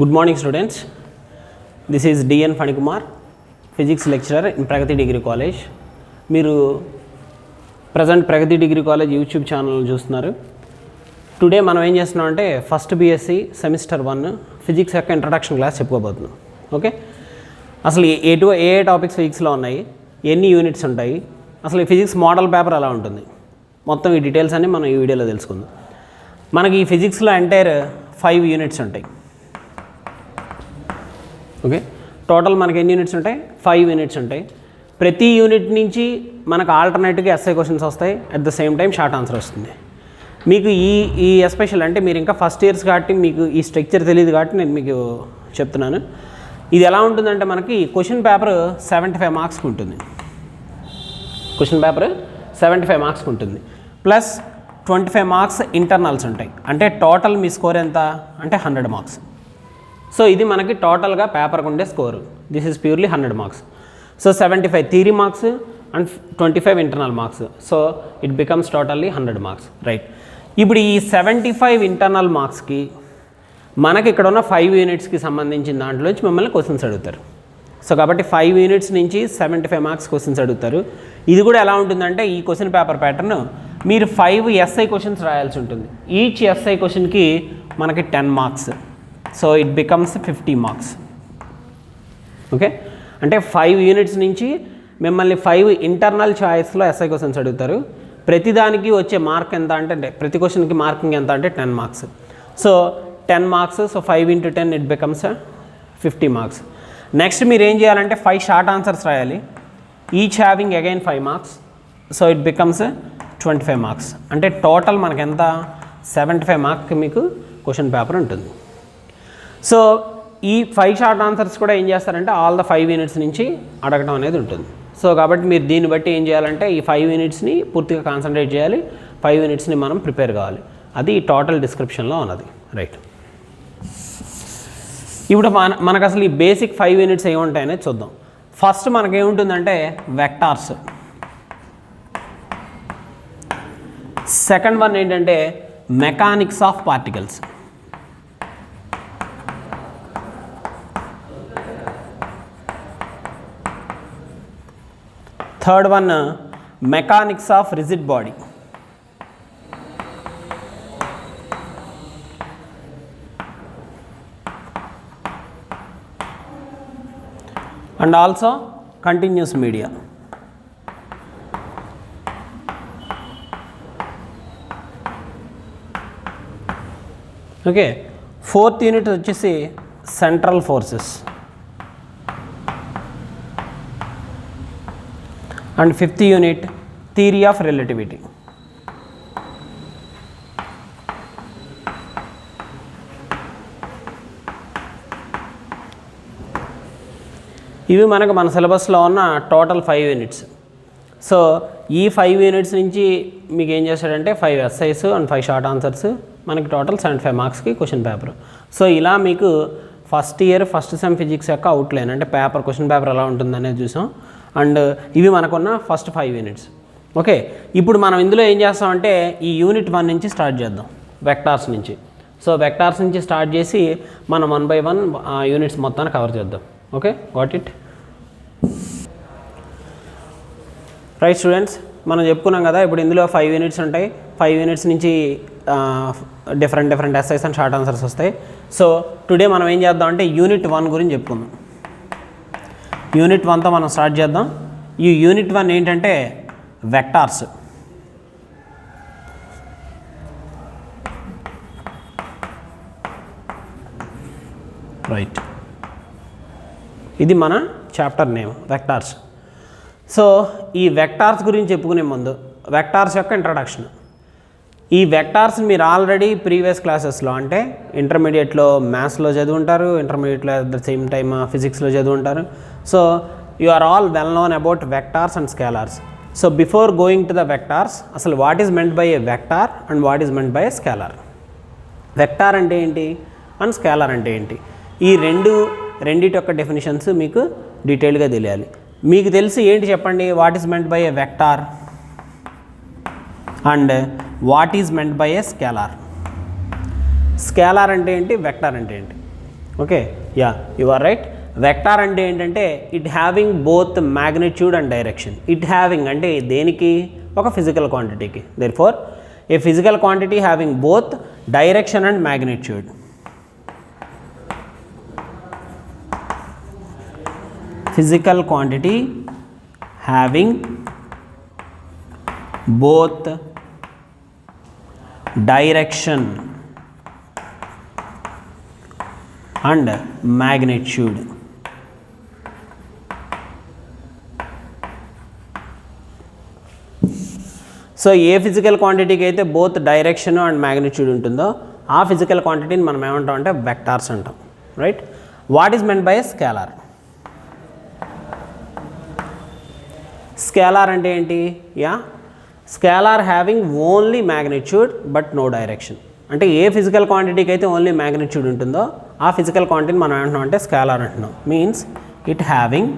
Good morning students. This is DN Fanikumar, physics lecturer in Pragati Degree College. మీరు present ప్రగతి degree college YouTube channel చూస్తున్నారు. Today మనం ఏం చేస్తున్నాం అంటే first BSc semester 1 physics యొక్క introduction class చెప్పుకోబోతున్నాం. Okay, అసలు ఏ topics ఫిజిక్స్లో ఉన్నాయి, ఎన్ని యూనిట్స్ ఉంటాయి, అసలు ఈ ఫిజిక్స్ మోడల్ పేపర్ ఎలా ఉంటుంది, మొత్తం ఈ డీటెయిల్స్ అన్ని మనం ఈ వీడియోలో తెలుసుకుందాం. మనకి ఈ ఫిజిక్స్లో ఎంటైర్ 5 యూనిట్స్ ఉంటాయి. ఓకే, టోటల్ మనకి ఎన్ని యూనిట్స్ ఉంటాయి? 5 యూనిట్స్ ఉంటాయి. ప్రతి యూనిట్ నుంచి మనకు ఆల్టర్నేట్గా ఎస్ఐ క్వశ్చన్స్ వస్తాయి, at the same time short answer వస్తుంది. మీకు ఈ ఎస్పెషల్ అంటే మీరు ఇంకా ఫస్ట్ ఇయర్స్ కాబట్టి మీకు ఈ స్ట్రక్చర్ తెలియదు కాబట్టి నేను మీకు చెప్తున్నాను. ఇది ఎలా ఉంటుందంటే మనకి క్వశ్చన్ పేపర్ 75 మార్క్స్కి ఉంటుంది. క్వశ్చన్ పేపర్ 75 మార్క్స్కి ఉంటుంది, ప్లస్ 25 మార్క్స్ ఇంటర్నల్స్ ఉంటాయి. అంటే టోటల్ మీ స్కోర్ ఎంత అంటే 100 మార్క్స్. సో ఇది మనకి టోటల్గా పేపర్కి ఉండే score. This is purely 100 marks. So 75 theory marks and 25 internal marks. So it becomes totally 100 marks, right. ఇప్పుడు ఈ 75 ఇంటర్నల్ మార్క్స్కి మనకి ఇక్కడ ఉన్న 5 యూనిట్స్కి సంబంధించిన దాంట్లోంచి మిమ్మల్ని క్వశ్చన్స్ అడుగుతారు. సో కాబట్టి 5 యూనిట్స్ నుంచి 75 మార్క్స్ క్వశ్చన్స్ అడుగుతారు. ఇది కూడా ఎలా ఉంటుందంటే ఈ క్వశ్చన్ పేపర్ ప్యాటర్న్ మీరు 5 ఎస్ఐ క్వశ్చన్స్ రాయాల్సి ఉంటుంది. ఈచ్ ఎస్ఐ క్వశ్చన్కి మనకి 10 marks. So it becomes 50 marks. Okay, అంటే 5 యూనిట్స్ నుంచి మిమ్మల్ని 5 ఇంటర్నల్ చాయిస్లో ఎస్ఐ క్వశ్చన్స్ అడుగుతారు. ప్రతిదానికి వచ్చే మార్క్ ఎంత అంటే ప్రతి క్వశ్చన్కి మార్కింగ్ ఎంత అంటే 10 marks. So 10 marks, so 5 into 10 it becomes 50 marks. Next మీరు ఏం చేయాలంటే 5 షార్ట్ ఆన్సర్స్ రాయాలి, each having again 5 marks. So it becomes 25 marks. అంటే టోటల్ మనకి ఎంత 75 మార్క్కి మీకు క్వశ్చన్ పేపర్ ఉంటుంది. సో ఈ 5 షార్ట్ ఆన్సర్స్ కూడా ఏం చేస్తారంటే ఆల్ ద 5 యూనిట్స్ నుంచి అడగడం అనేది ఉంటుంది. సో కాబట్టి మీరు దీన్ని బట్టి ఏం చేయాలంటే ఈ 5 యూనిట్స్ని పూర్తిగా కాన్సన్ట్రేట్ చేయాలి, 5 యూనిట్స్ని మనం ప్రిపేర్ కావాలి. అది టోటల్ డిస్క్రిప్షన్లో ఉన్నది, రైట్. ఇప్పుడు మనకు అసలు ఈ బేసిక్ 5 యూనిట్స్ ఏముంటాయనేది చూద్దాం. ఫస్ట్ మనకేముంటుందంటే వెక్టార్స్. సెకండ్ వన్ ఏంటంటే mechanics of particles. Third one mechanics of rigid body. And also continuous media. Okay, fourth unit వచ్చేసి central forces. And fifth unit theory of relativity. ఇవి మనకు మన సిలబస్లో ఉన్న టోటల్ 5 యూనిట్స్. సో ఈ 5 units నుంచి మీకు ఏం చేస్తాడంటే 5 ఎస్ఐస్ అండ్ 5 షార్ట్ ఆన్సర్స్, మనకి టోటల్ 75 మార్క్స్కి క్వశ్చన్ పేపర్. సో ఇలా మీకు first year first sem physics యొక్క అవుట్లైన్ అంటే పేపర్ క్వశ్చన్ పేపర్ ఎలా ఉంటుందనేది చూసాం. అండ్ ఇవి మనకున్న ఫస్ట్ 5 యూనిట్స్. ఓకే, ఇప్పుడు మనం ఇందులో ఏం చేస్తామంటే ఈ యూనిట్ 1 నుంచి స్టార్ట్ చేద్దాం, వెక్టార్స్ నుంచి. సో వెక్టార్స్ నుంచి స్టార్ట్ చేసి మనం 1 by 1 యూనిట్స్ మొత్తాన్ని కవర్ చేద్దాం. Okay, got it. Right students, మనం చెప్పుకున్నాం కదా ఇప్పుడు ఇందులో 5 యూనిట్స్ ఉంటాయి. 5 యూనిట్స్ నుంచి different SIs and short answers వస్తాయి. సో టుడే మనం ఏం చేద్దాం అంటే యూనిట్ 1 గురించి చెప్పుకుందాం. యూనిట్ 1తో మనం స్టార్ట్ చేద్దాం. ఈ యూనిట్ 1 ఏంటంటే వెక్టార్స్. రైట్, ఇది మన చాప్టర్ నేమ్ వెక్టార్స్. సో ఈ వెక్టార్స్ గురించి చెప్పుకునే ముందు వెక్టార్స్ యొక్క ఇంట్రడక్షన్. ఈ వెక్టార్స్ మీరు ఆల్రెడీ ప్రీవియస్ క్లాసెస్లో అంటే ఇంటర్మీడియట్లో మ్యాథ్స్లో చదువుంటారు, ఇంటర్మీడియట్లో అట్ ద సేమ్ టైమ్ ఫిజిక్స్లో చదువుంటారు. So you are all well known about vectors and scalars. So before going to the vectors, అసలు what is meant by a vector and what is meant by a scalar. Vector అంటే ఏంటి and scalar అంటే ఏంటి, ఈ రెండిటి యొక్క definitions మీకు డీటెయిల్గా తెలియాలి. మీకు తెలిసి ఏంటి చెప్పండి, what is meant by a vector and what is meant by a scalar. Scalar అంటే ఏంటి, వెక్టార్ అంటే ఏంటి. Okay, yeah you are right. Vector అంటే ఏంటంటే it having both magnitude and direction. It having అంటే దేనికి? ఒక ఫిజికల్ క్వాంటిటీకి. Therefore a physical quantity having both direction and magnitude. Physical quantity having both direction and magnitude. So a physical క్వాంటిటీకి అయితే both direction and magnitude ఉంటుందో ఆ physical క్వాంటిటీని మనం ఏమంటాం అంటే వెక్టార్స్ అంటాం, right? What is meant by scalar? Scalar అంటే ఏంటి? Yeah, scalar having only magnitude but no direction. అంటే ఏ ఫిజికల్ క్వాంటిటీకి అయితే ఓన్లీ మ్యాగ్నిట్యూడ్ ఉంటుందో ఆ ఫిజికల్ క్వాంటిటీని మనం ఏమంటున్నాం అంటే స్కేలార్ అంటున్నాం. Means it having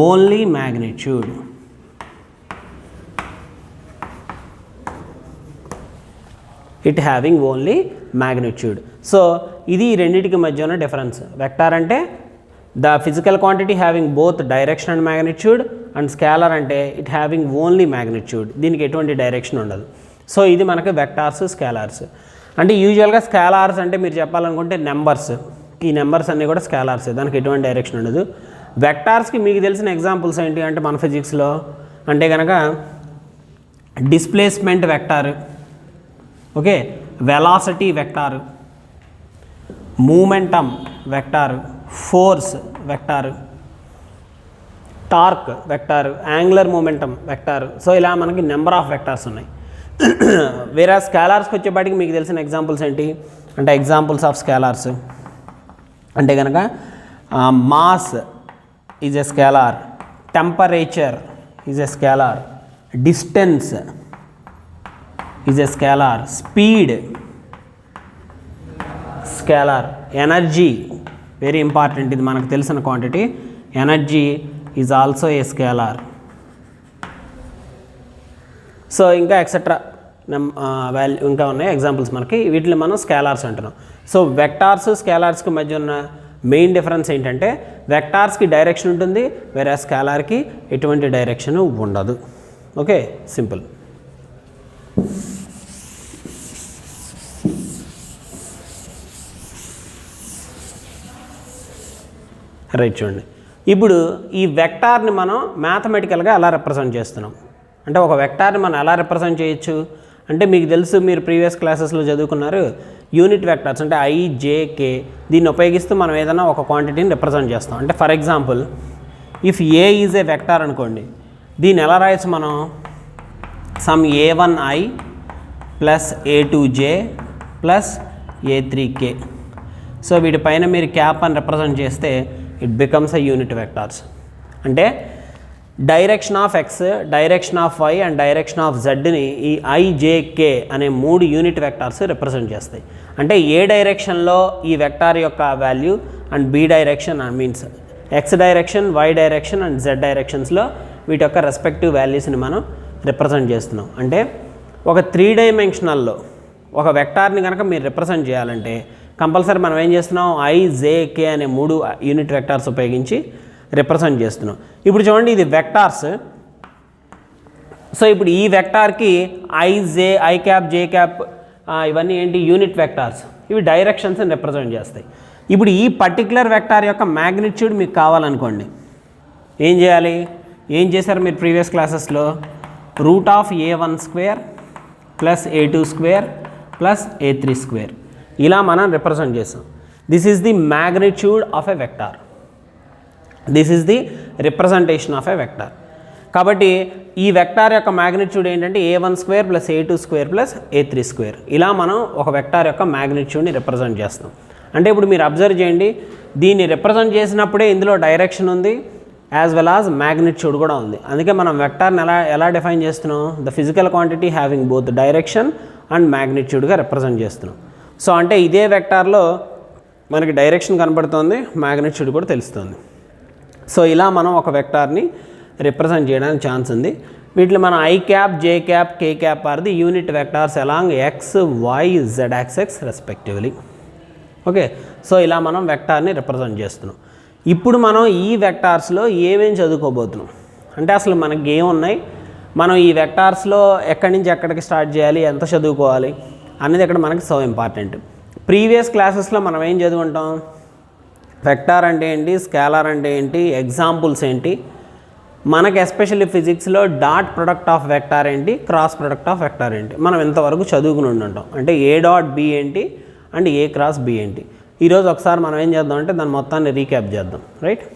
only magnitude. It having only magnitude. So ఇది రెండింటికి మధ్య ఉన్న డిఫరెన్స్. వెక్టార్ అంటే the physical quantity having both direction and magnitude, and scalar అంటే ఇట్ హ్యావింగ్ ఓన్లీ మ్యాగ్నిట్యూడ్, దీనికి ఎటువంటి డైరెక్షన్ ఉండదు. సో ఇది మనకి వెక్టార్స్, స్కేలార్స్. అంటే యూజువల్గా స్కేలార్స్ అంటే మీరు చెప్పాలనుకుంటే నెంబర్స్, ఈ నెంబర్స్ అన్నీ కూడా స్కేలార్స్, దానికి ఎటువంటి డైరెక్షన్ ఉండదు. వెక్టార్స్కి మీకు తెలిసిన ఎగ్జాంపుల్స్ ఏంటి అంటే మన ఫిజిక్స్లో అంటే కనుక displacement vector, okay, velocity vector, momentum vector, force vector, torque vector, angular momentum vector. So ఇలా మనకి నెంబర్ ఆఫ్ వెక్టార్స్ ఉన్నాయి. వేరే స్కేలార్స్కి వచ్చేపాటికి మీకు తెలిసిన ఎగ్జాంపుల్స్ ఏంటి అంటే ఎగ్జాంపుల్స్ ఆఫ్ స్కేలార్స్ అంటే కనుక mass is a scalar, temperature is a scalar, distance is a scalar, speed scalar, energy very important, ఇది మనకు తెలిసిన quantity, energy is also a scalar. So ఇంకా ఎక్సెట్రా వాల్యూ ఇంకా ఉన్నాయి ఎగ్జాంపుల్స్ మనకి, వీటిని మనం స్కేలార్స్ అంటున్నాం. సో వెక్టార్స్ స్కేలార్స్కి మధ్య ఉన్న మెయిన్ డిఫరెన్స్ ఏంటంటే వెక్టార్స్కి డైరెక్షన్ ఉంటుంది, వేరే స్కేలార్కి ఎటువంటి డైరెక్షన్ ఉండదు. Okay, simple. రైట్, చూడండి. ఇప్పుడు ఈ వెక్టార్ని మనం మ్యాథమెటికల్గా ఎలా రిప్రజెంట్ చేస్తున్నాం అంటే ఒక వెక్టార్ని మనం ఎలా రిప్రజెంట్ చేయొచ్చు అంటే మీకు తెలుసు, మీరు ప్రీవియస్ క్లాసెస్లో చదువుకున్నారు, యూనిట్ వెక్టార్స్ అంటే ఐ, జే, కే, దీన్ని ఉపయోగిస్తూ మనం ఏదైనా ఒక క్వాంటిటీని రిప్రజెంట్ చేస్తాం. అంటే for example if A is a vector అనుకోండి, దీన్ని ఎలా రాయొచ్చు మనం? Some a1i plus a2j plus a3k. So వీటిపైన మీరు క్యాప్ అని రిప్రజెంట్ చేస్తే it becomes a unit vectors. అంటే direction of X, direction of Y and direction of జెడ్ని ఈ ఐజేకే అనే 3 యూనిట్ వెక్టార్స్ రిప్రజెంట్ చేస్తాయి. అంటే ఏ డైరెక్షన్లో ఈ వెక్టార్ యొక్క value and B direction means X direction, Y direction and Z డైరెక్షన్స్లో వీటి యొక్క రెస్పెక్టివ్ వాల్యూస్ని మనం రిప్రజెంట్ చేస్తున్నాం. అంటే ఒక 3 డైమెన్షనల్లో ఒక వెక్టార్ని కనుక మీరు రిప్రజెంట్ చేయాలంటే కంపల్సరీ మనం ఏం చేస్తున్నాం? ఐజేకే అనే 3 యూనిట్ వెక్టార్స్ ఉపయోగించి రిప్రజెంట్ చేస్తున్నాం. ఇప్పుడు చూడండి, ఇది వెక్టార్స్. సో ఇప్పుడు ఈ వెక్టార్కి ఐ క్యాప్, జే క్యాప్ ఇవన్నీ ఏంటి? Unit vectors. ఇవి డైరెక్షన్స్ని రిప్రజెంట్ చేస్తాయి. ఇప్పుడు ఈ పర్టికులర్ వెక్టార్ యొక్క మ్యాగ్నిట్యూడ్ మీకు కావాలనుకోండి, ఏం చేయాలి? ఏం చేశారు మీరు ప్రీవియస్ క్లాసెస్లో? Root of a1² plus a2² plus a3², ఇలా మనం రిప్రజెంట్ చేస్తాం. This is the magnitude of a vector. This is the representation of a vector. కాబట్టి ఈ వెక్టార్ యొక్క మ్యాగ్నిట్యూడ్ ఏంటంటే a1² plus a2² plus a3². ఇలా మనం ఒక వెక్టార్ యొక్క మ్యాగ్నిట్యూడ్ని రిప్రజెంట్ చేస్తాం. అంటే ఇప్పుడు మీరు అబ్జర్వ్ చేయండి, దీన్ని రిప్రజెంట్ చేసినప్పుడే ఇందులో డైరెక్షన్ ఉంది యాజ్ వెల్ యాజ్ మ్యాగ్నిట్యూడ్ కూడా ఉంది. అందుకే మనం వెక్టార్ని ఎలా డిఫైన్ చేస్తున్నాం? The physical quantity having both direction and మ్యాగ్నిట్యూడ్గా రిప్రజెంట్ చేస్తున్నాం. సో అంటే ఇదే వెక్టార్లో మనకి డైరెక్షన్ కనబడుతుంది, మ్యాగ్నిట్యూడ్ కూడా తెలుస్తుంది. సో ఇలా మనం ఒక వెక్టార్ని రిప్రజెంట్ చేయడానికి ఛాన్స్ ఉంది. వీటిలో మన I cap, J cap, K cap are the unit vectors along X, Y, Z axes respectively. Okay, so ఇలా మనం వెక్టార్ని రిప్రజెంట్ చేస్తున్నాం. ఇప్పుడు మనం ఈ వెక్టార్స్లో ఏమేమి చదువుకోబోతున్నాం అంటే అసలు మనకి ఏమున్నాయి, మనం ఈ వెక్టార్స్లో ఎక్కడి నుంచి ఎక్కడికి స్టార్ట్ చేయాలి, ఎంత చదువుకోవాలి అనేది ఇక్కడ మనకి సో ఇంపార్టెంట్. ప్రీవియస్ క్లాసెస్లో మనం ఏం చదువుకుంటాం, వెక్టార్ అంటే ఏంటి, స్కేలార్ అంటే ఏంటి, ఎగ్జాంపుల్స్ ఏంటి, మనకి ఎస్పెషల్లీ ఫిజిక్స్లో డాట్ ప్రొడక్ట్ ఆఫ్ వెక్టార్ ఏంటి, క్రాస్ ప్రొడక్ట్ ఆఫ్ వెక్టార్ ఏంటి మనం ఇంతవరకు చదువుకుని ఉంటాం. అంటే ఏ డాట్ బి ఏంటి అండ్ ఏ క్రాస్ బి ఏంటి. ఈరోజు ఒకసారి మనం ఏం చేద్దాం అంటే దాని మొత్తాన్ని రీక్యాప్ చేద్దాం. రైట్,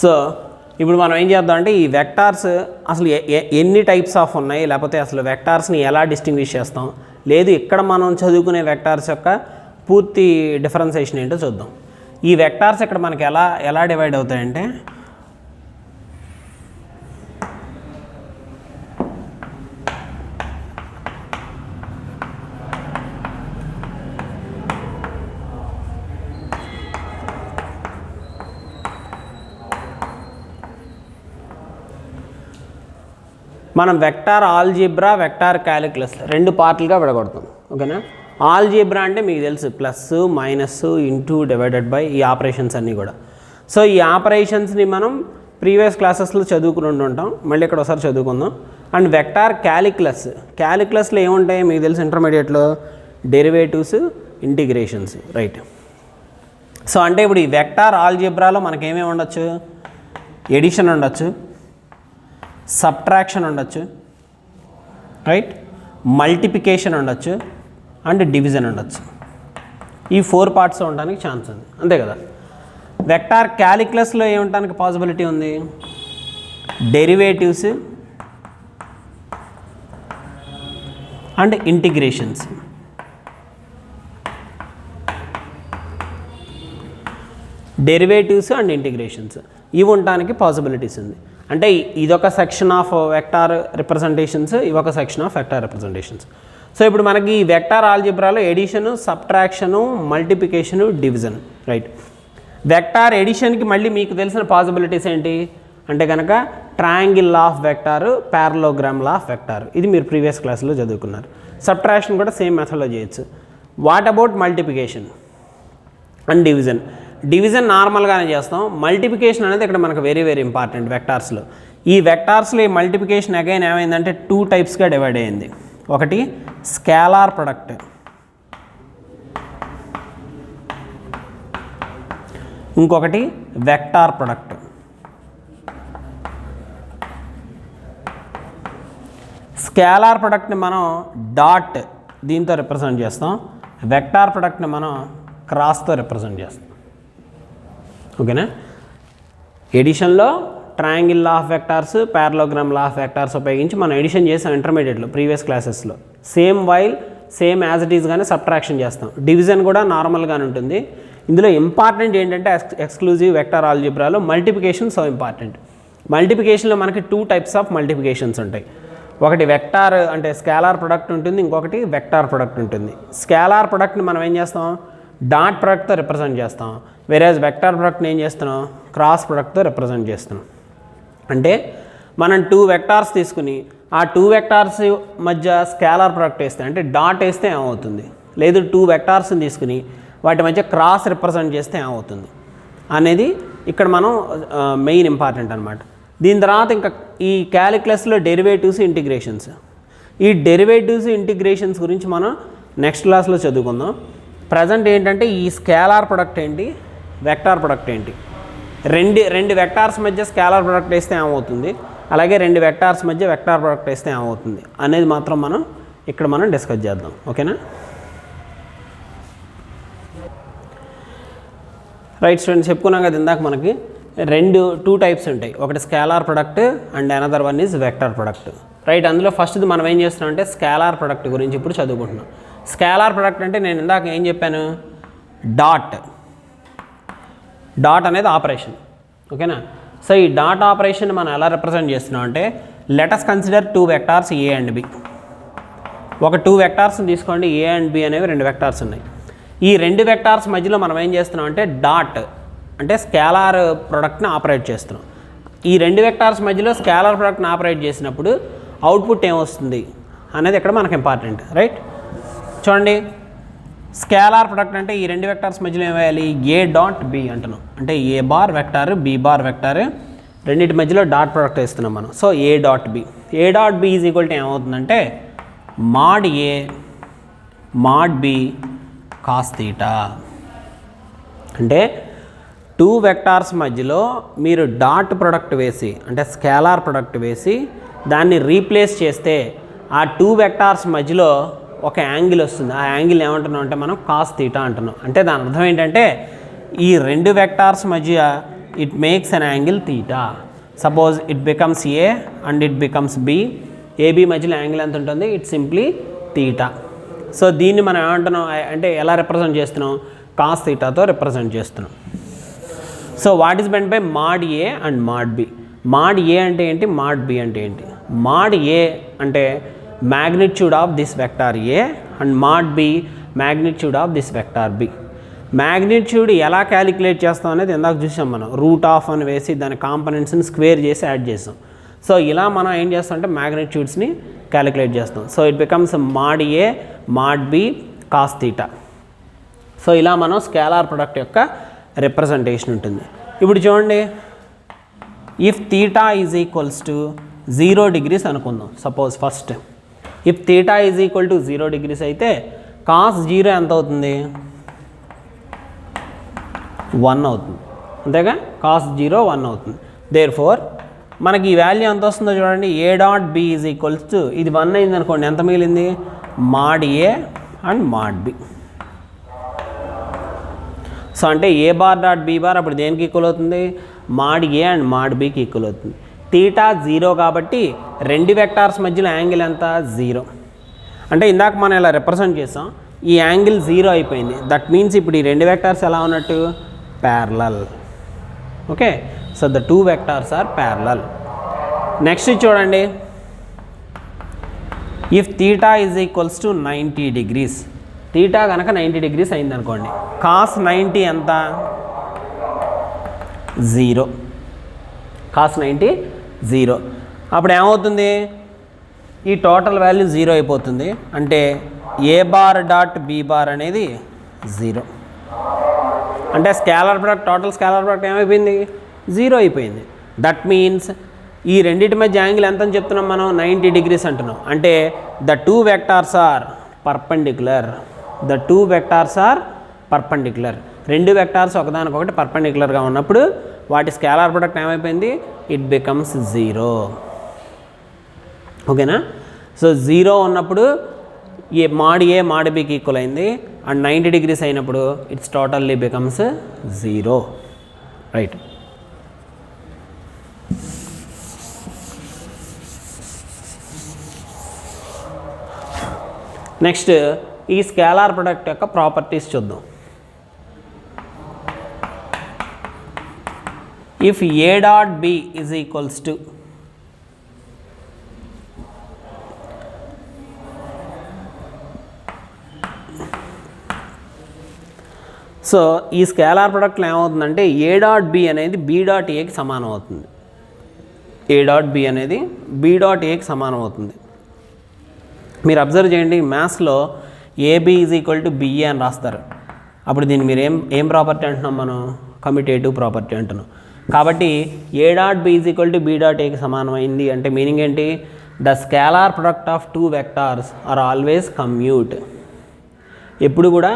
సో ఇప్పుడు మనం ఏం చేద్దాం అంటే ఈ వెక్టార్స్ అసలు ఎన్ని టైప్స్ ఆఫ్ ఉన్నాయి, లేకపోతే అసలు వెక్టార్స్ని ఎలా డిస్టింగ్విష్ చేస్తాం, లేదు ఇక్కడ మనం చదువుకునే వెక్టార్స్ యొక్క పూర్తి డిఫరెన్సియేషన్ ఏంటో చూద్దాం. ఈ వెక్టార్స్ ఇక్కడ మనకి ఎలా డివైడ్ అవుతాయంటే మనం వెక్టార్ ఆల్జీబ్రా, వెక్టార్ క్యాలిక్యులస్ రెండు పార్ట్లుగా విడగొడతాం. ఓకేనా, ఆల్జీబ్రా అంటే మీకు తెలుసు plus, minus, into, divided by ఈ ఆపరేషన్స్ అన్నీ కూడా. సో ఈ ఆపరేషన్స్ని మనం ప్రీవియస్ క్లాసెస్లో చదువుకుని ఉంటాం, మళ్ళీ ఇక్కడ ఒకసారి చదువుకుందాం. అండ్ వెక్టార్ క్యాలిక్యులస్లో ఏముంటాయి మీకు తెలుసు, ఇంటర్మీడియట్లో డెరివేటివ్స్, ఇంటిగ్రేషన్స్. రైట్, సో అంటే ఇప్పుడు ఈ వెక్టార్ ఆల్జీబ్రాలో మనకేమేమి ఉండొచ్చు, ఎడిషన్ ఉండొచ్చు, సబ్ట్రాక్షన్ ఉండొచ్చు, రైట్, మల్టిప్లికేషన్ ఉండొచ్చు అండ్ డివిజన్ ఉండొచ్చు. ఈ 4 పార్ట్స్ ఉండడానికి ఛాన్స్ ఉంది, అంతే కదా. వెక్టార్ క్యాలిక్యులస్లో ఏముండడానికి పాసిబిలిటీ ఉంది, derivatives and integrations. Derivatives and integrations ఇవి ఉండడానికి పాసిబిలిటీస్ ఉంది. అంటే ఇదొక సెక్షన్ ఆఫ్ వెక్టార్ రిప్రజెంటేషన్స్, ఇవొక section of vector representations. So ఇప్పుడు మనకి ఈ వెక్టార్ ఆల్జీబ్రాలో addition, subtraction, multiplication, division. Right, vector ఎడిషన్కి మళ్ళీ మీకు తెలిసిన పాసిబిలిటీస్ ఏంటి అంటే కనుక triangle law of vector, parallelogram law of vector, ఇది మీరు ప్రీవియస్ క్లాస్లో చదువుకున్నారు. సబ్ట్రాక్షన్ కూడా సేమ్ మెథడ్లో చేయొచ్చు. What about multiplication and division నార్మల్గానే చేస్తాం. మల్టిప్లికేషన్ అనేది ఇక్కడ మనకు వెరీ ఇంపార్టెంట్ వెక్టార్స్లో. ఈ వెక్టార్స్లో ఈ మల్టిప్లికేషన్ అగైన్ ఏమైందంటే 2 టైప్స్గా డివైడ్ అయ్యింది. ఒకటి స్కేలార్ ప్రొడక్ట్, ఇంకొకటి వెక్టార్ ప్రొడక్ట్. స్కేలార్ ప్రొడక్ట్ని మనం డాట్ దీంతో రిప్రజెంట్ చేస్తాం, వెక్టార్ ప్రొడక్ట్ని మనం క్రాస్తో రిప్రజెంట్ చేస్తాం. ఓకేనా, ఎడిషన్లో triangle law of vectors, parallelogram law of vectors ఉపయోగించి మనం ఎడిషన్ చేసాం ఇంటర్మీడియట్లో ప్రీవియస్ క్లాసెస్లో. సేమ్ యాజ్ ఇట్ ఈస్గానే సబ్ట్రాక్షన్ చేస్తాం. డివిజన్ కూడా నార్మల్గానే ఉంటుంది. ఇందులో ఇంపార్టెంట్ ఏంటంటే ఎక్స్క్లూజివ్ వెక్టార్ ఆల్జీబ్రాలో మల్టిప్లికేషన్ సో ఇంపార్టెంట్. మల్టిప్లికేషన్లో మనకి 2 టైప్స్ ఆఫ్ మల్టిప్లికేషన్స్ ఉంటాయి. ఒకటి వెక్టార్ అంటే స్కేలార్ ప్రొడక్ట్ ఉంటుంది, ఇంకొకటి వెక్టార్ ప్రొడక్ట్ ఉంటుంది. స్కేలార్ ప్రొడక్ట్ని మనం ఏం చేస్తాం, డాట్ ప్రొడక్ట్తో రిప్రజెంట్ చేస్తాం. వేరేజ్ వెక్టార్ ప్రొడక్ట్ని ఏం చేస్తున్నాం, క్రాస్ ప్రొడక్ట్తో రిప్రజెంట్ చేస్తున్నాం. అంటే మనం 2 వెక్టార్స్ తీసుకుని ఆ 2 వెక్టార్స్ మధ్య స్కేలార్ ప్రొడక్ట్ వేస్తే అంటే డాట్ వేస్తే ఏమవుతుంది, లేదు 2 వెక్టార్స్ని తీసుకుని వాటి మధ్య క్రాస్ రిప్రజెంట్ చేస్తే ఏమవుతుంది అనేది ఇక్కడ మనం మెయిన్ ఇంపార్టెంట్ అనమాట. దీని తర్వాత ఇంకా ఈ క్యాలిక్యులస్లో డెరివేటివ్స్, ఇంటిగ్రేషన్స్. ఈ డెరివేటివ్స్, ఇంటిగ్రేషన్స్ గురించి మనం నెక్స్ట్ క్లాస్లో చదువుకుందాం. ప్రజెంట్ ఏంటంటే ఈ స్కేలార్ ప్రొడక్ట్ ఏంటి, వెక్టార్ ప్రొడక్ట్ ఏంటి, రెండు వెక్టార్స్ మధ్య స్కేలార్ ప్రొడక్ట్ వేస్తే ఏమవుతుంది, అలాగే 2 వెక్టార్స్ మధ్య వెక్టార్ ప్రొడక్ట్ వేస్తే ఏమవుతుంది అనేది మాత్రం మనం డిస్కస్ చేద్దాం. ఓకేనా, రైట్ స్టూడెంట్స్, చెప్పుకున్నాం కదా ఇందాక మనకి 2 టైప్స్ ఉంటాయి. ఒకటి scalar product and another one is vector product. Right, అందులో ఫస్ట్ది మనం ఏం చేస్తున్నాం అంటే స్కేలార్ ప్రొడక్ట్ గురించి ఇప్పుడు చదువుకుంటున్నాం. స్కేలార్ ప్రొడక్ట్ అంటే నేను ఇందాక ఏం చెప్పాను, డాట్ అనేది ఆపరేషన్. ఓకేనా, సో ఈ డాట్ ఆపరేషన్ మనం ఎలా రిప్రజెంట్ చేస్తున్నాం అంటే let's consider 2 vectors A and B. ఒక 2 వెక్టార్స్ని తీసుకోండి, ఏ అండ్ బి అనేవి 2 వెక్టార్స్ ఉన్నాయి. ఈ 2 వెక్టార్స్ మధ్యలో మనం ఏం చేస్తున్నాం అంటే డాట్ అంటే స్కేలార్ ప్రొడక్ట్ని ఆపరేట్ చేస్తున్నాం. ఈ 2 వెక్టార్స్ మధ్యలో స్కేలార్ ప్రొడక్ట్ని ఆపరేట్ చేసినప్పుడు అవుట్పుట్ ఏమొస్తుంది అనేది ఇక్కడ మనకు ఇంపార్టెంట్, రైట్? చూడండి, స్కేలార్ ప్రొడక్ట్ అంటే ఈ 2 వెక్టార్స్ మధ్యలో ఏమేయాలి, ఏ డాట్ బి అంటున్నాం. అంటే A bar vector B bar vector రెండింటి మధ్యలో డాట్ ప్రొడక్ట్ వేస్తున్నాం మనం. So A dot B, A dot B is equal to ఏమవుతుందంటే mod A mod B cos theta. అంటే 2 వెక్టార్స్ మధ్యలో మీరు డాట్ ప్రొడక్ట్ వేసి అంటే స్కేలార్ ప్రొడక్ట్ వేసి దాన్ని రీప్లేస్ చేస్తే ఆ 2 వెక్టార్స్ మధ్యలో ఒక యాంగిల్ వస్తుంది. ఆ యాంగిల్ ఏమంటున్నాం అంటే మనం కాస్ తీటా అంటున్నాం. అంటే దాని అర్థం ఏంటంటే ఈ 2 వెక్టార్స్ మధ్య it makes an angle theta. Suppose it becomes A and it becomes B. AB మధ్యలో యాంగిల్ ఎంత ఉంటుంది, ఇట్ సింప్లీ తీటా. సో దీన్ని మనం ఏమంటున్నాం అంటే ఎలా రిప్రజెంట్ చేస్తున్నాం, కాస్ తీటాతో రిప్రజెంట్ చేస్తున్నాం. So what is meant by mod A and mod B. Mod A అంటే ఏంటి, మాడ్ బి అంటే ఏంటి? మాడ్ ఏ అంటే magnitude of this vector A and mod B magnitude of this vector B. Magnitude ఎలా calculate చేస్తాం అనేది ఇందాక చూసాం మనం. రూట్ ఆఫ్ అని వేసి దాని కాంపనెంట్స్ని స్క్వేర్ చేసి యాడ్ చేస్తాం. సో ఇలా మనం ఏం చేస్తాం అంటే మ్యాగ్నిట్యూడ్స్ని క్యాలిక్యులేట్ చేస్తాం. So it becomes mod A mod B cos theta. So ఇలా మనం స్కేలార్ ప్రొడక్ట్ యొక్క రిప్రజెంటేషన్ ఉంటుంది. ఇప్పుడు చూడండి, if theta is equals to 0 degrees అనుకుందాం. Suppose first if theta is equal to 0 degrees అయితే కాస్ 0 ఎంత అవుతుంది, 1 అవుతుంది. అంతేగా, కాస్ 0 1 అవుతుంది. దేర్ ఫోర్ మనకి ఈ వాల్యూ ఎంత వస్తుందో చూడండి, A dot B is equals to, ఇది 1 అయింది అనుకోండి, ఎంత మిగిలింది, mod A and mod B. So అంటే A bar dot B bar అప్పుడు దేనికి ఈక్వల్ అవుతుంది, మాడ్ ఏ అండ్ మాడ్ బికి ఈక్వల్ అవుతుంది. తీటా 0 కాబట్టి 2 వెక్టార్స్ మధ్యలో యాంగిల్ ఎంత, 0. అంటే ఇందాక మనం ఇలా రిప్రజెంట్ చేసాం, ఈ యాంగిల్ 0 అయిపోయింది. దట్ మీన్స్ ఇప్పుడు ఈ 2 వెక్టార్స్ ఎలా ఉన్నట్టు, parallel. Okay, so the 2 vectors are parallel. Next చూడండి, if theta is equals to 90 degrees. Theta కనుక 90 degrees అయింది అనుకోండి, కాస్ 90 ఎంత, 0. కాస్ 90 0. అప్పుడు ఏమవుతుంది, ఈ టోటల్ వాల్యూ 0 అయిపోతుంది. అంటే A bar dot B bar అనేది 0. అంటే scalar product, total scalar product ఏమైపోయింది, 0 అయిపోయింది. దట్ మీన్స్ ఈ రెండింటి మధ్య యాంగిల్ ఎంత అని చెప్తున్నాం మనం, 90 degrees అంటున్నాం. అంటే the 2 vectors are perpendicular. The 2 vectors are perpendicular. 2 vectors ఒకదానికొకటి పర్పెండిక్యులర్గా ఉన్నప్పుడు వాటి స్కేలార్ ప్రొడక్ట్ ఏమైపోయింది, ఇట్ బికమ్స్ 0. ఓకేనా? సో 0 ఉన్నప్పుడు ఏ మాడ్ బికి ఈక్వల్ అయింది. అండ్ 90 degrees అయినప్పుడు it's totally becomes 0. Right. Next ఈ స్కేలార్ ప్రొడక్ట్ యొక్క ప్రాపర్టీస్ చూద్దాం. If A dot B is equals to, so ఈ స్కేలార్ ప్రొడక్ట్లో ఏమవుతుందంటే ఏ డాట్ బి అనేది బి డాట్ ఏకి సమానం అవుతుంది. ఏ డాట్ బి అనేది బి డాట్ ఏకి సమానం అవుతుంది. మీరు అబ్జర్వ్ చేయండి, మ్యాథ్స్లో AB is equal to BA అని రాస్తారు. అప్పుడు దీన్ని మీరు ఏం ప్రాపర్టీ అంటున్నాం మనం, కమ్యూటేటివ్ ప్రాపర్టీ అంటున్నాం. కాబట్టి A dot B is equal to B dot ఏకి సమానమైంది అంటే మీనింగ్ ఏంటి, the scalar product of 2 vectors are always commute. ఎప్పుడు కూడా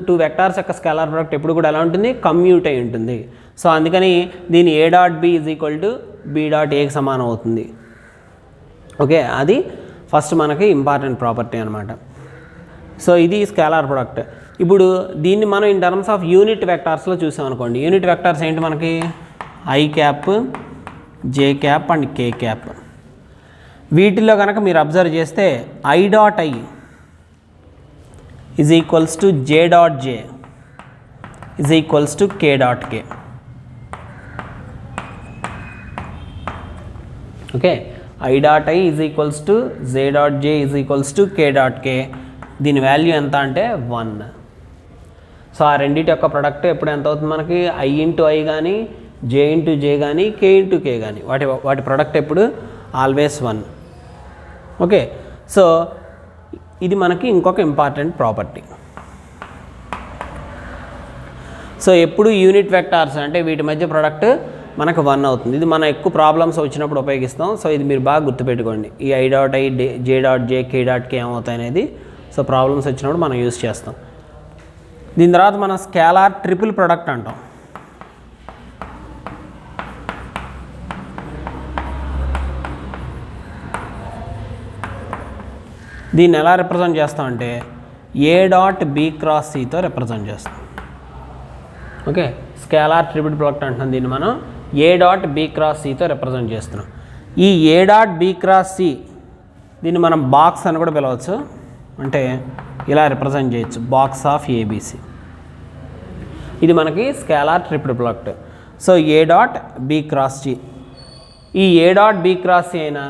టూ వెక్టార్స్ యొక్క స్కేలార్ ప్రొడక్ట్ ఎప్పుడు కూడా ఎలా ఉంటుంది, కమ్యూట్ అయి ఉంటుంది. సో అందుకని దీని A dot B is equal to B dot ఏకి సమానం అవుతుంది. ఓకే, అది ఫస్ట్ మనకి ఇంపార్టెంట్ ప్రాపర్టీ అనమాట. సో ఇది స్కేలార్ ప్రొడక్ట్. ఇప్పుడు దీన్ని మనం ఇన్ టర్మ్స్ ఆఫ్ యూనిట్ వెక్టార్స్లో చూసాం అనుకోండి. యూనిట్ వెక్టార్స్ ఏంటి మనకి, I cap, J cap and K cap. వీటిల్లో కనుక మీరు అబ్జర్వ్ చేస్తే I dot I is equals to J dot J is equals to K dot K. Okay, I dot I is equals to J dot J is equals to K dot K. దీని value ఎంత అంటే 1. So ఆ రెండింటి యొక్క product ఎప్పుడు ఎంత అవుతుంది మనకి? I ఇంటూ I కానీ J ఇంటూ J కానీ K ఇంటూ K కానీ వాటి ప్రొడక్ట్ ఎప్పుడు ఆల్వేస్ 1. ఓకే, సో ఇది మనకి ఇంకొక ఇంపార్టెంట్ ప్రాపర్టీ. సో ఎప్పుడు యూనిట్ వెక్టార్స్ అంటే వీటి మధ్య ప్రొడక్ట్ మనకు 1 అవుతుంది. ఇది మనం ఎక్కువ ప్రాబ్లమ్స్ వచ్చినప్పుడు ఉపయోగిస్తాం. సో ఇది మీరు బాగా గుర్తుపెట్టుకోండి. ఈ I dot I J dot J K dot K ఏమవుతాయి అనేది సో ప్రాబ్లమ్స్ వచ్చినప్పుడు మనం యూజ్ చేస్తాం. దీని తర్వాత మనం స్కేలార్ ట్రిపుల్ ప్రొడక్ట్ అంటాం. దీన్ని ఎలా రిప్రజెంట్ చేస్తామంటే A డాట్ B క్రాస్ Cతో రిప్రజెంట్ చేస్తాం. ఓకే, స్కేలార్ ట్రిపుల్ ప్రొడక్ట్ అంటున్నాం. దీన్ని మనం A డాట్ B క్రాస్ Cతో రిప్రజెంట్ చేస్తున్నాం. ఈ A dot B cross C దీన్ని మనం బాక్స్ అని కూడా పిలవచ్చు. అంటే ఇలా రిప్రజెంట్ చేయొచ్చు, బాక్స్ ఆఫ్ ABC. ఇది మనకి scalar triple product. So A dot B cross C, ఈ A dot B cross C అయినా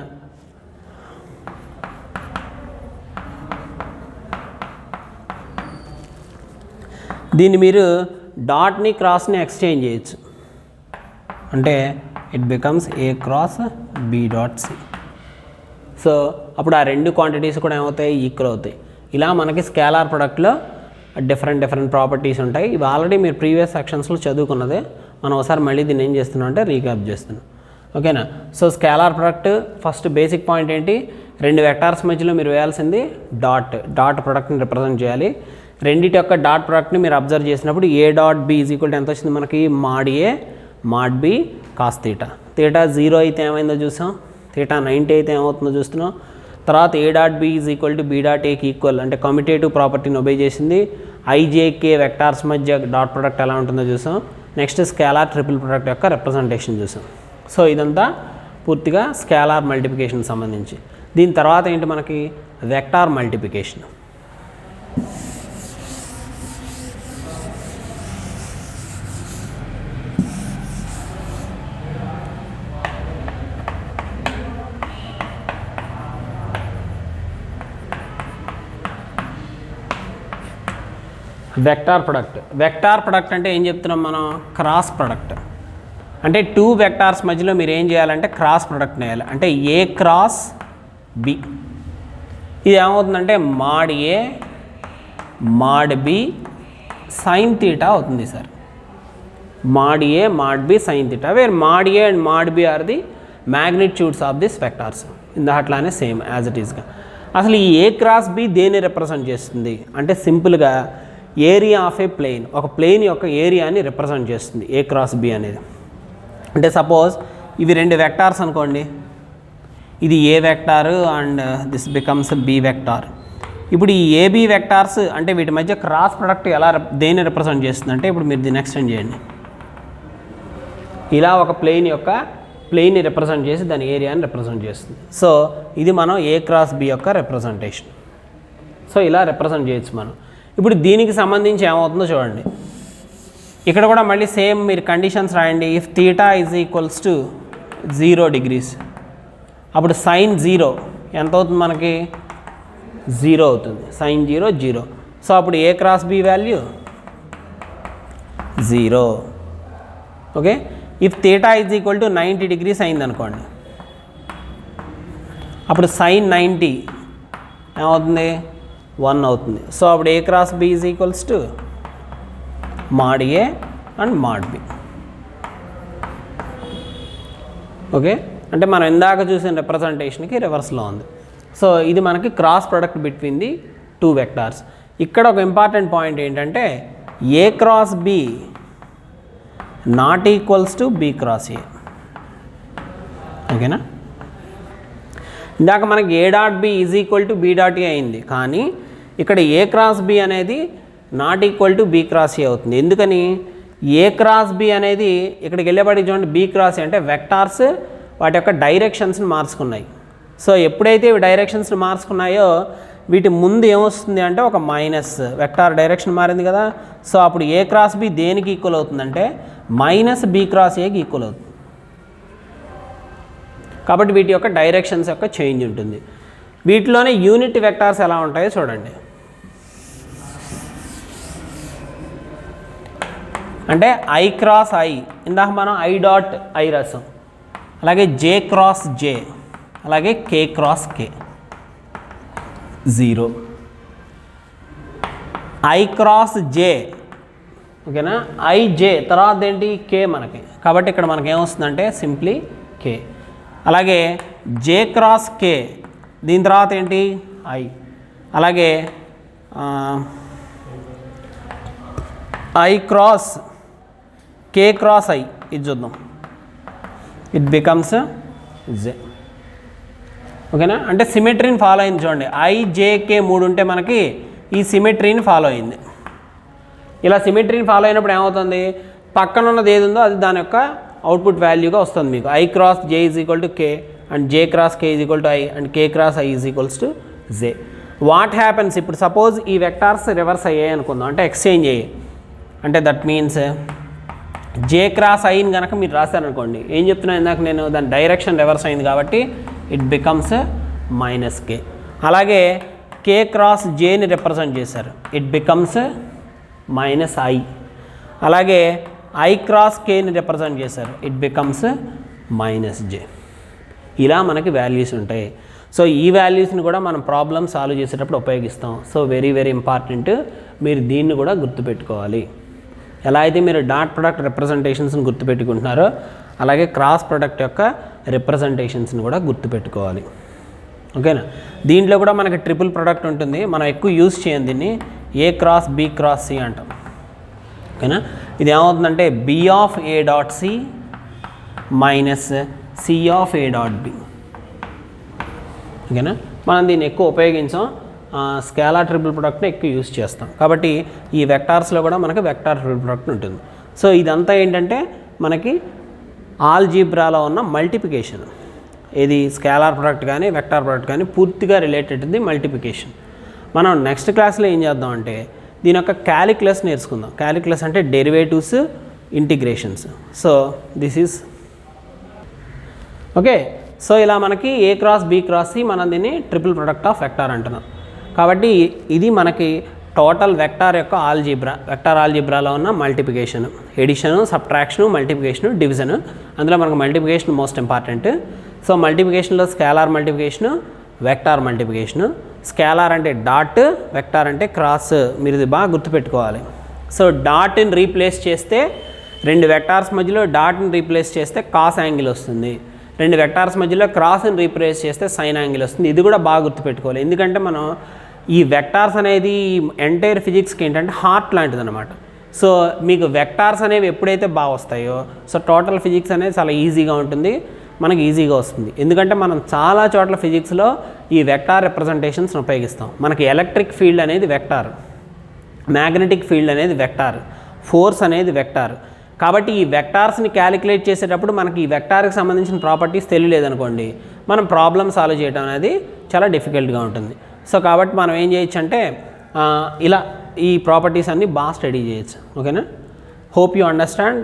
దీన్ని మీరు డాట్ని క్రాస్ని ఎక్స్చేంజ్ చేయొచ్చు. అంటే it becomes A cross B dot C. So అప్పుడు ఆ రెండు క్వాంటిటీస్ కూడా ఏమవుతాయి? ఈక్వల్ అవుతాయి. ఇలా మనకి స్కేలార్ ప్రొడక్ట్లో డిఫరెంట్ ప్రాపర్టీస్ ఉంటాయి. ఇవి ఆల్రెడీ మీరు ప్రీవియస్ సెక్షన్స్లో చదువుకున్నదే. మనం ఒకసారి మళ్ళీ దీన్ని ఏం చేస్తున్నాం అంటే రీక్యాప్ చేస్తున్నాం. ఓకేనా? So scalar product first basic point ఏంటి? రెండు వెక్టార్స్ మధ్యలో మీరు వేయాల్సింది డాట్ ప్రొడక్ట్ని రిప్రజెంట్ చేయాలి. రెండింటి యొక్క డాట్ ప్రొడక్ట్ని మీరు అబ్జర్వ్ చేసినప్పుడు A dot B is equal to ఎంత వచ్చింది మనకి? Mod A mod B cos theta. Theta 0 అయితే ఏమైందో చూసాం, తీటా 90 అయితే ఏమవుతుందో చూస్తున్నాం. తర్వాత A dot B is equal to B dot Aకి ఈక్వల్, అంటే కమ్యూటేటివ్ ప్రాపర్టీని ఒబే చేసింది. IJK వెక్టార్స్ మధ్య డాట్ ప్రొడక్ట్ ఎలా ఉంటుందో చూసాం. నెక్స్ట్ స్కేలార్ ట్రిపుల్ ప్రొడక్ట్ యొక్క రిప్రజెంటేషన్ చూసాం. సో ఇదంతా పూర్తిగా స్కేలార్ మల్టిప్లికేషన్ సంబంధించి. దీని తర్వాత ఏంటి మనకి? Vector multiplication. వెక్టార్ ప్రొడక్ట్ అంటే ఏం చెప్తున్నాం మనం? Cross product. అంటే టూ వెక్టార్స్ మధ్యలో మీరు ఏం చేయాలంటే క్రాస్ ప్రొడక్ట్ వేయాలి. అంటే A క్రాస్ B. ఇది ఏమవుతుందంటే mod A mod B sine theta అవుతుంది sir. Mod A mod B sine theta, where mod A and mod B are the magnitudes of this vectors. అట్లానే సేమ్ యాజ్ ఇట్ ఈస్గా. అసలు ఈ A cross B దేన్ని represent చేస్తుంది అంటే సింపుల్గా area of a plane, ఒక ప్లేన్ యొక్క ఏరియాని రిప్రజెంట్ చేస్తుంది A క్రాస్ B అనేది. అంటే సపోజ్ ఇవి రెండు వెక్టార్స్ అనుకోండి, ఇది A vector and this becomes B vector. ఇప్పుడు ఈ AB వెక్టార్స్ అంటే వీటి మధ్య క్రాస్ ప్రొడక్ట్ దేన్ని రిప్రజెంట్ చేస్తుంది అంటే ఇప్పుడు మీరు దీన్ని ఎక్స్టెండ్ చేయండి. ఇలా ఒక ప్లేన్ని రిప్రజెంట్ చేసి దాని ఏరియాని రిప్రజెంట్ చేస్తుంది. సో ఇది మనం A క్రాస్ B యొక్క రిప్రజెంటేషన్. సో ఇలా రిప్రజెంట్ చేయొచ్చు మనం. ఇప్పుడు దీనికి సంబంధించి ఏమవుతుందో చూడండి. ఇక్కడ కూడా మళ్ళీ సేమ్ మీరు కండిషన్స్ రాయండి. If theta is equals to 0 degrees, అప్పుడు సైన్ 0 ఎంత అవుతుంది మనకి? 0 అవుతుంది. సైన్ 0. సో అప్పుడు A cross B value 0. Okay, if theta is equal to 90 degrees అయింది అనుకోండి, అప్పుడు సైన్ 90 ఏమవుతుంది? 1 అవుతుంది. సో అప్పుడు A cross B is equals to mod A and mod B. Okay, అంటే మనం ఇందాక చూసిన రిప్రజెంటేషన్కి రివర్స్లో ఉంది. సో ఇది మనకి cross product between the two vectors. ఇక్కడ ఒక ఇంపార్టెంట్ పాయింట్ ఏంటంటే A cross B not equals to B cross A. ఓకేనా? ఇందాక మనకి A dot B is equal to B dot A అయింది, కానీ ఇక్కడ A క్రాస్ B అనేది not equal to B cross A అవుతుంది. ఎందుకని? A క్రాస్ B అనేది ఇక్కడికి వెళ్ళేపాటికి చూడండి B క్రాస్ A అంటే వెక్టార్స్ వాటి యొక్క డైరెక్షన్స్ని మార్చుకున్నాయి. సో ఎప్పుడైతే ఇవి డైరెక్షన్స్ని మార్చుకున్నాయో వీటి ముందు ఏమొస్తుంది అంటే ఒక మైనస్, వెక్టార్ డైరెక్షన్ మారింది కదా. సో అప్పుడు A క్రాస్ B దేనికి ఈక్వల్ అవుతుందంటే మైనస్ B క్రాస్ Aకి ఈక్వల్ అవుతుంది. కాబట్టి వీటి యొక్క డైరెక్షన్స్ యొక్క చేంజ్ ఉంటుంది. వీటిలోనే యూనిట్ వెక్టార్స్ ఎలా ఉంటాయో చూడండి. అంటే ఐ క్రాస్ ఐ, ఇందాక మనం ఐ డాట్ ఐ రాసాం, అలాగే జే క్రాస్ జే, అలాగే K cross K 0, I cross J, ఓకేనా, ఐ జే తర్వాత ఏంటి కే మనకి, కాబట్టి ఇక్కడ మనకి ఏమొస్తుందంటే సింప్లీ కే. అలాగే జే క్రాస్ కే, దీని తర్వాత ఏంటి ఐ, అలాగే I cross K cross I, ఇది చూద్దాం, ఇట్ బికమ్స్ జే, ఓకేనా. అంటే సిమెట్రీని ఫాలో అయింది చూడండి, ఐ జే కే 3 ఉంటే మనకి ఈ సిమెట్రీని ఫాలో అయింది. ఇలా సిమెట్రీని ఫాలో అయినప్పుడు ఏమవుతుంది, పక్కన ఉన్నది ఏది ఉందో అది దాని యొక్క అవుట్పుట్ వాల్యూగా వస్తుంది మీకు. I cross J is equal to K and J cross K is equal to I and K cross I is equals to J. What happens, ఇప్పుడు సపోజ్ ఈ వెక్టార్స్ రివర్స్ అయ్యాయి అనుకుందాం, అంటే ఎక్స్చేంజ్ అయ్యాయి, అంటే దట్ మీన్స్ జే క్రాస్ ఐని కనుక మీరు రాశారనుకోండి, ఏం చెప్తున్నాను ఇందాక నేను, దాని డైరెక్షన్ రివర్స్ అయింది కాబట్టి ఇట్ బికమ్స్ మైనస్ కే. అలాగే కే క్రాస్ జేని రిప్రజెంట్ చేశారు, ఇట్ బికమ్స్ మైనస్ ఐ. అలాగే ఐ క్రాస్ కేని రిప్రజెంట్ చేశారు, ఇట్ బికమ్స్ మైనస్ జే. ఇలా మనకి వాల్యూస్ ఉంటాయి. సో ఈ వాల్యూస్ని కూడా మనం ప్రాబ్లమ్ సాల్వ్ చేసేటప్పుడు ఉపయోగిస్తాం. సో వెరీ వెరీ ఇంపార్టెంట్, మీరు దీన్ని కూడా గుర్తుపెట్టుకోవాలి. ఎలా అయితే మీరు డాట్ ప్రొడక్ట్ రిప్రజెంటేషన్స్ని గుర్తుపెట్టుకుంటున్నారో, అలాగే క్రాస్ ప్రొడక్ట్ యొక్క రిప్రజెంటేషన్స్ని కూడా గుర్తుపెట్టుకోవాలి, ఓకేనా. దీంట్లో కూడా మనకి ట్రిపుల్ ప్రొడక్ట్ ఉంటుంది, మనం ఎక్కువ యూజ్ చేయం దీన్ని, A cross B cross C అంటాం, ఓకేనా. ఇది ఏమవుతుందంటే B of A dot C minus C of A dot B, ఓకేనా. మనం దీన్ని ఎక్కువ ఉపయోగించాం, స్కేలార్ ట్రిపుల్ ప్రొడక్ట్ని ఎక్కువ యూజ్ చేస్తాం. కాబట్టి ఈ వెక్టార్స్లో కూడా మనకి వెక్టార్ ట్రిపుల్ ప్రొడక్ట్ ఉంటుంది. సో ఇదంతా ఏంటంటే మనకి ఆల్జీబ్రాలో ఉన్న మల్టిప్లికేషన్, ఇది స్కేలార్ ప్రొడక్ట్ కానీ వెక్టార్ ప్రొడక్ట్ కానీ పూర్తిగా రిలేటెడ్ది మల్టిప్లికేషన్. మనం నెక్స్ట్ క్లాస్లో ఏం చేద్దాం అంటే దీని యొక్క క్యాలిక్యులస్ నేర్చుకుందాం. క్యాలిక్యులస్ అంటే derivatives, integrations. So this is okay. So ఇలా మనకి ఏ క్రాస్ బి క్రాస్ సి, మనం దీన్ని ట్రిపుల్ ప్రొడక్ట్ ఆఫ్ వెక్టార్ అంటున్నాం. కాబట్టి ఇది మనకి టోటల్ వెక్టార్ యొక్క ఆల్జీబ్రా, వెక్టార్ ఆల్జీబ్రాలో ఉన్న multiplication, addition, subtraction, multiplication, division. అందులో మనకు మల్టిప్లికేషన్ మోస్ట్ ఇంపార్టెంట్. సో మల్టిప్లికేషన్లో scalar multiplication, vector multiplication. Scalar అంటే డాట్, వెక్టార్ అంటే క్రాస్. మీరు ఇది బాగా గుర్తుపెట్టుకోవాలి. సో డాట్ని రీప్లేస్ చేస్తే, రెండు వెక్టార్స్ మధ్యలో డాట్ని రీప్లేస్ చేస్తే కాస్ యాంగిల్ వస్తుంది, రెండు వెక్టార్స్ మధ్యలో క్రాస్ని రీప్లేస్ చేస్తే సైన్ యాంగిల్ వస్తుంది. ఇది కూడా బాగా గుర్తుపెట్టుకోవాలి, ఎందుకంటే మనం ఈ వెక్టార్స్ అనేది ఎంటైర్ ఫిజిక్స్కి ఏంటంటే హార్ట్ లాంటిది అనమాట. సో మీకు వెక్టార్స్ అనేవి ఎప్పుడైతే బాగా వస్తాయో, సో టోటల్ ఫిజిక్స్ అనేది చాలా ఈజీగా ఉంటుంది, మనకి ఈజీగా వస్తుంది. ఎందుకంటే మనం చాలా చోట్ల ఫిజిక్స్లో ఈ వెక్టార్ రిప్రజెంటేషన్స్ని ఉపయోగిస్తాం. మనకి ఎలక్ట్రిక్ ఫీల్డ్ అనేది వెక్టార్, మ్యాగ్నెటిక్ ఫీల్డ్ అనేది వెక్టార్, ఫోర్స్ అనేది వెక్టార్. కాబట్టి ఈ వెక్టార్స్ని క్యాలిక్యులేట్ చేసేటప్పుడు మనకి ఈ వెక్టార్కి సంబంధించిన ప్రాపర్టీస్ తెలియలేదనుకోండి, మనం ప్రాబ్లమ్ సాల్వ్ చేయడం అనేది చాలా డిఫికల్ట్గా ఉంటుంది. సో కాబట్టి మనం ఏం చేయొచ్చు అంటే ఇలా ఈ ప్రాపర్టీస్ అన్నీ బాగా స్టడీ చేయొచ్చు, ఓకేనా. హోప్ యూ అండర్స్టాండ్,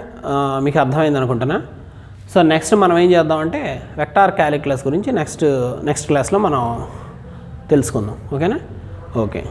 మీకు అర్థమైంది అనుకుంటున్నా. సో నెక్స్ట్ మనం ఏం చేద్దామంటే వెక్టార్ క్యాలిక్యులస్ గురించి నెక్స్ట్ క్లాస్లో మనం తెలుసుకుందాం, ఓకేనా. ఓకే.